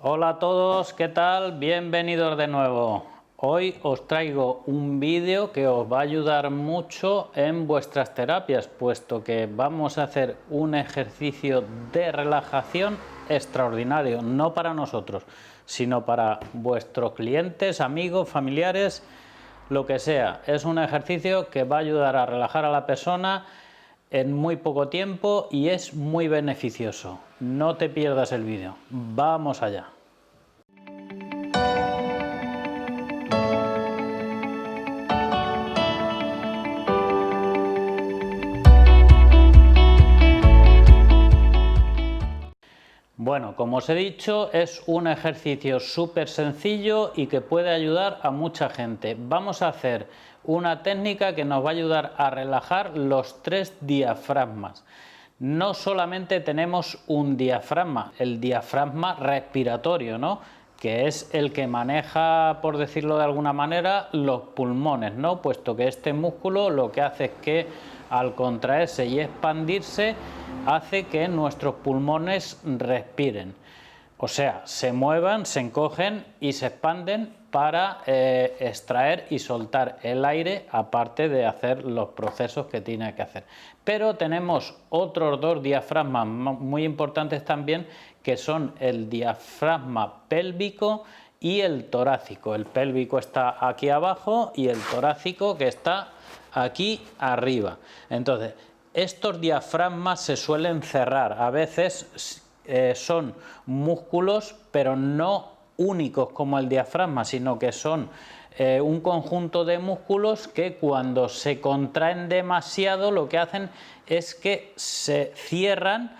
Hola a todos, ¿qué tal? Bienvenidos de nuevo. Hoy os traigo un vídeo que os va a ayudar mucho en vuestras terapias, puesto que vamos a hacer un ejercicio de relajación extraordinario, no para nosotros, sino para vuestros clientes, amigos, familiares, lo que sea. Es un ejercicio que va a ayudar a relajar a la persona en muy poco tiempo y es muy beneficioso. No te pierdas el vídeo. Vamos allá. Bueno, como os he dicho, es un ejercicio súper sencillo y que puede ayudar a mucha gente. Vamos a hacer una técnica que nos va a ayudar a relajar los 3 diafragmas. No solamente tenemos un diafragma, el diafragma respiratorio, ¿no?, que es el que maneja, por decirlo de alguna manera, los pulmones, ¿no?, puesto que este músculo lo que hace es que al contraerse y expandirse hace que nuestros pulmones respiren, o sea, se muevan, se encogen y se expanden para extraer y soltar el aire, aparte de hacer los procesos que tiene que hacer. Pero tenemos otros dos diafragmas muy importantes también, que son el diafragma pélvico y el torácico. El pélvico está aquí abajo y el torácico que está aquí arriba. Entonces, estos diafragmas se suelen cerrar, a veces son músculos, pero no únicos como el diafragma, sino que son un conjunto de músculos que cuando se contraen demasiado lo que hacen es que se cierran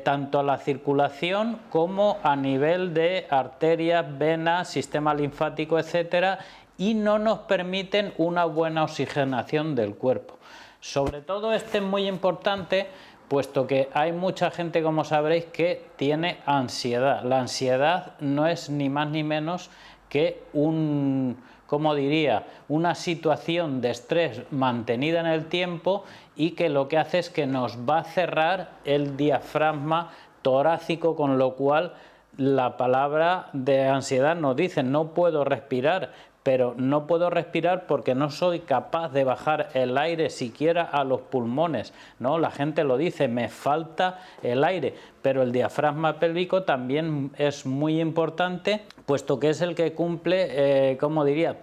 tanto a la circulación como a nivel de arterias, venas, sistema linfático, etcétera, y no nos permiten una buena oxigenación del cuerpo. Sobre todo este es muy importante, puesto que hay mucha gente, como sabréis, que tiene ansiedad. La ansiedad no es ni más ni menos que una situación de estrés mantenida en el tiempo y que lo que hace es que nos va a cerrar el diafragma torácico, con lo cual la palabra de ansiedad nos dice: no puedo respirar, pero no puedo respirar porque no soy capaz de bajar el aire siquiera a los pulmones, ¿no? La gente lo dice: me falta el aire, pero el diafragma pélvico también es muy importante, puesto que es el que cumple,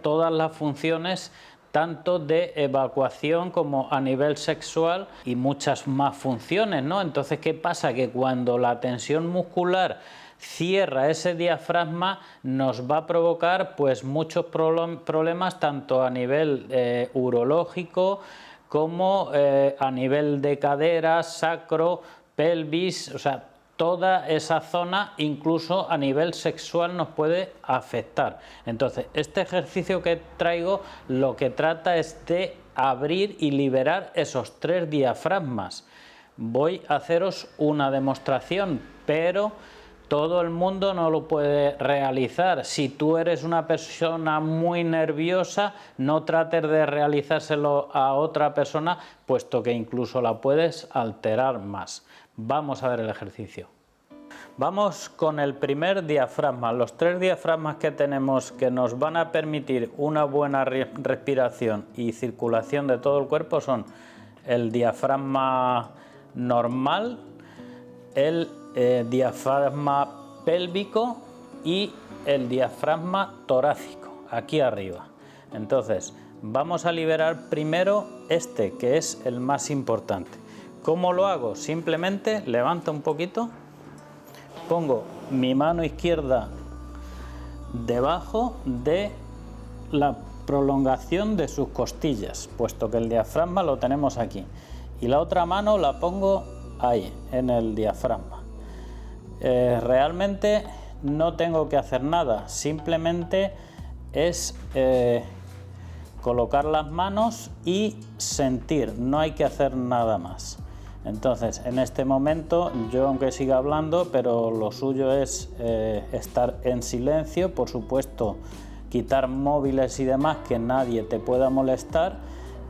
todas las funciones, tanto de evacuación como a nivel sexual y muchas más funciones, ¿no? Entonces, ¿qué pasa? Que cuando la tensión muscular cierra ese diafragma, nos va a provocar pues muchos problemas, tanto a nivel urológico como a nivel de cadera, sacro, pelvis, o sea, toda esa zona, incluso a nivel sexual, nos puede afectar. Entonces, este ejercicio que traigo lo que trata es de abrir y liberar esos 3 diafragmas. Voy a haceros una demostración, pero todo el mundo no lo puede realizar. Si tú eres una persona muy nerviosa, no trates de realizárselo a otra persona, puesto que incluso la puedes alterar más. Vamos a ver el ejercicio. Vamos con el primer diafragma. Los 3 diafragmas que tenemos, que nos van a permitir una buena respiración y circulación de todo el cuerpo, son el diafragma normal, el diafragma pélvico y el diafragma torácico, aquí arriba. Entonces, vamos a liberar primero este, que es el más importante. ¿Cómo lo hago? Simplemente levanto un poquito, pongo mi mano izquierda debajo de la prolongación de sus costillas, puesto que el diafragma lo tenemos aquí, y la otra mano la pongo ahí, en el diafragma. Realmente no tengo que hacer nada, simplemente es colocar las manos y sentir, no hay que hacer nada más. Entonces, en este momento, yo aunque siga hablando, pero lo suyo es estar en silencio, por supuesto, quitar móviles y demás, que nadie te pueda molestar,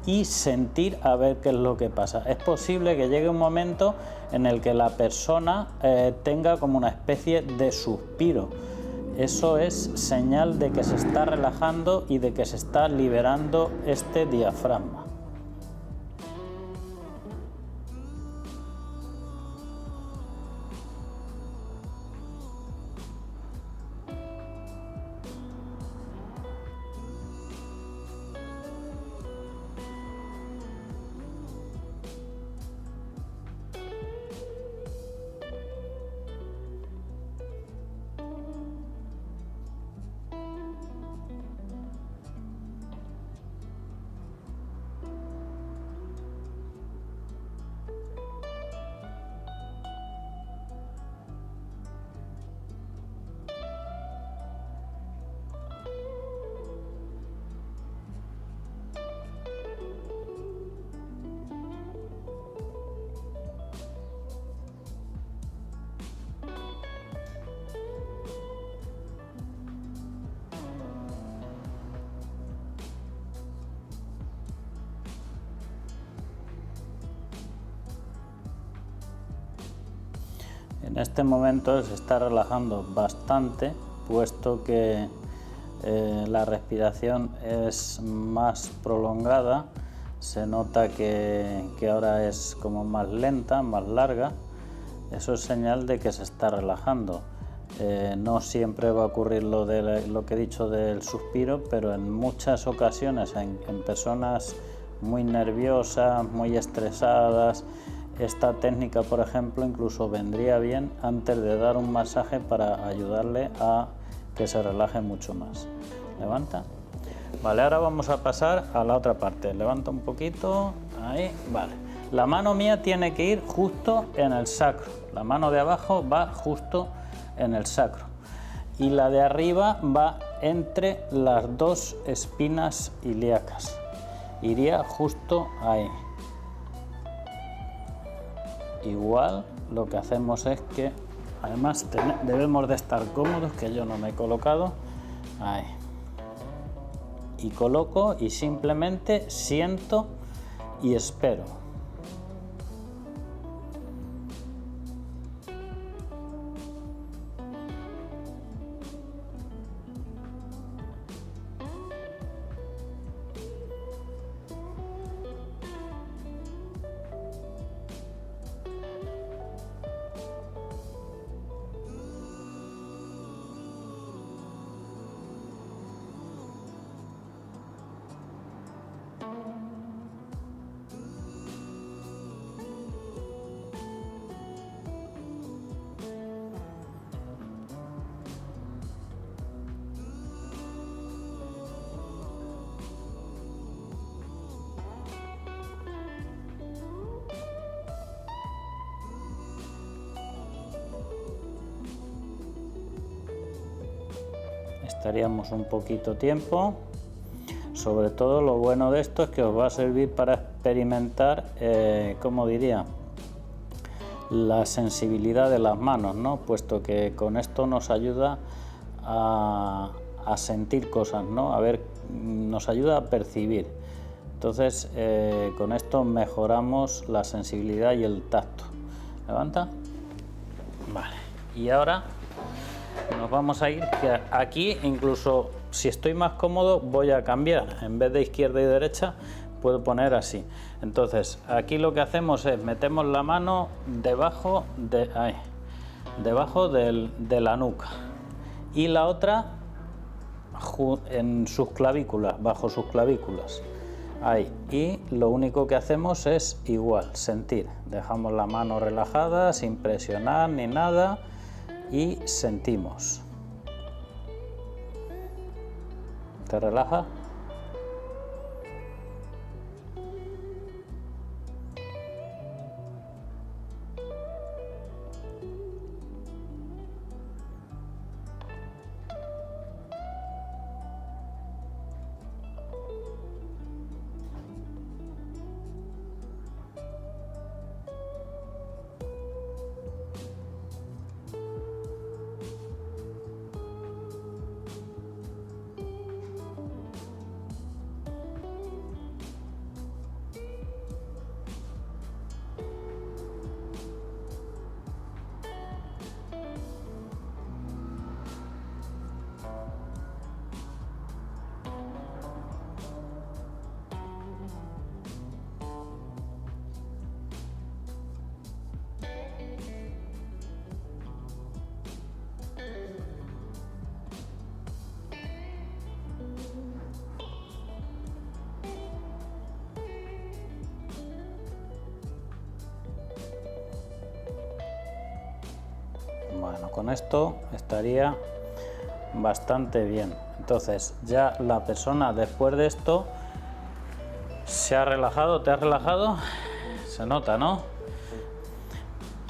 y sentir a ver qué es lo que pasa. Es posible que llegue un momento en el que la persona tenga como una especie de suspiro. Eso es señal de que se está relajando y de que se está liberando este diafragma. En este momento se está relajando bastante, puesto que la respiración es más prolongada. Se nota que ahora es como más lenta, más larga. Eso es señal de que se está relajando. No siempre va a ocurrir lo que he dicho del suspiro, pero en muchas ocasiones en personas muy nerviosas, muy estresadas, esta técnica, por ejemplo, incluso vendría bien antes de dar un masaje para ayudarle a que se relaje mucho más. Levanta. Vale, ahora vamos a pasar a la otra parte. Levanta un poquito. Ahí, vale. La mano mía tiene que ir justo en el sacro. La mano de abajo va justo en el sacro. Y la de arriba va entre las dos espinas ilíacas. Iría justo ahí. Igual lo que hacemos es que, además debemos de estar cómodos, que yo no me he colocado, ahí. Y coloco y simplemente siento y espero. Estaríamos un poquito tiempo. Sobre todo lo bueno de esto es que os va a servir para experimentar, como diría, la sensibilidad de las manos, ¿no? Puesto que con esto nos ayuda a sentir cosas, ¿no? A ver, nos ayuda a percibir. Entonces, con esto mejoramos la sensibilidad y el tacto. Levanta. Vale. Y ahora nos vamos a ir, que aquí incluso si estoy más cómodo voy a cambiar, en vez de izquierda y derecha puedo poner así. Entonces aquí lo que hacemos es metemos la mano debajo de ahí, debajo de la nuca, y la otra en sus clavículas, bajo sus clavículas, ahí. Y lo único que hacemos es igual, sentir, dejamos la mano relajada sin presionar ni nada y sentimos. ¿Te relaja? con esto estaría bastante bien. Entonces ya la persona después de esto se ha relajado. ¿Te has relajado? Se nota, ¿no?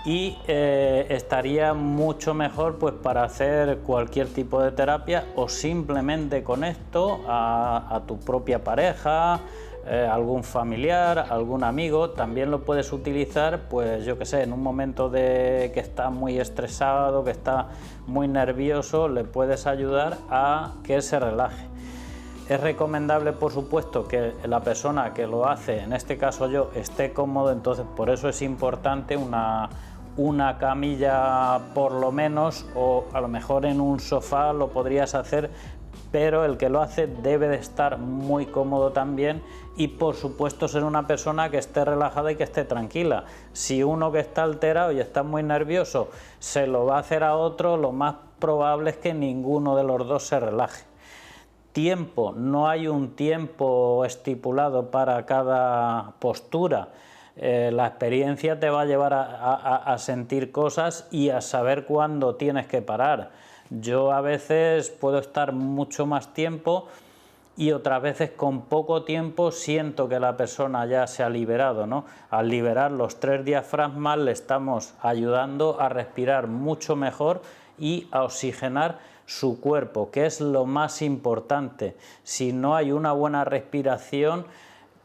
Y estaría mucho mejor pues para hacer cualquier tipo de terapia, o simplemente con esto a tu propia pareja, algún familiar, algún amigo. También lo puedes utilizar, pues yo que sé, en un momento de que está muy estresado, que está muy nervioso, le puedes ayudar a que se relaje. Es recomendable, por supuesto, que la persona que lo hace, en este caso yo, esté cómodo. Entonces por eso es importante una camilla por lo menos, o a lo mejor en un sofá lo podrías hacer, pero el que lo hace debe de estar muy cómodo también, y por supuesto ser una persona que esté relajada y que esté tranquila. Si uno que está alterado y está muy nervioso se lo va a hacer a otro, lo más probable es que ninguno de los dos se relaje. Tiempo, no hay un tiempo estipulado para cada postura. La experiencia te va a llevar a sentir cosas y a saber cuándo tienes que parar. Yo a veces puedo estar mucho más tiempo y otras veces con poco tiempo siento que la persona ya se ha liberado, ¿no? Al liberar los 3 diafragmas le estamos ayudando a respirar mucho mejor y a oxigenar su cuerpo, que es lo más importante. Si no hay una buena respiración,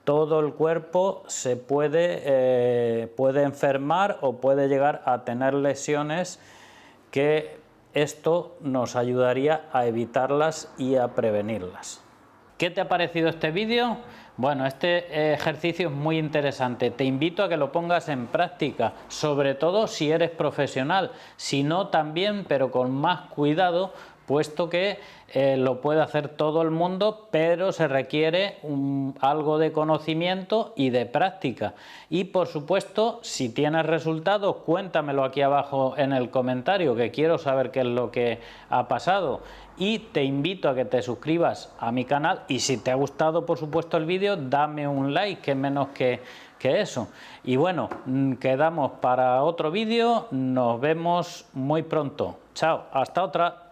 todo el cuerpo se puede enfermar o puede llegar a tener lesiones, que esto nos ayudaría a evitarlas y a prevenirlas. ¿Qué te ha parecido este vídeo? Bueno, este ejercicio es muy interesante. Te invito a que lo pongas en práctica, sobre todo si eres profesional. Si no, también, pero con más cuidado, puesto que lo puede hacer todo el mundo, pero se requiere algo de conocimiento y de práctica. Y por supuesto, si tienes resultados, cuéntamelo aquí abajo en el comentario, que quiero saber qué es lo que ha pasado. Y te invito a que te suscribas a mi canal, y si te ha gustado, por supuesto, el vídeo, dame un like, que menos que eso. Y bueno, quedamos para otro vídeo. Nos vemos muy pronto. Chao, hasta otra.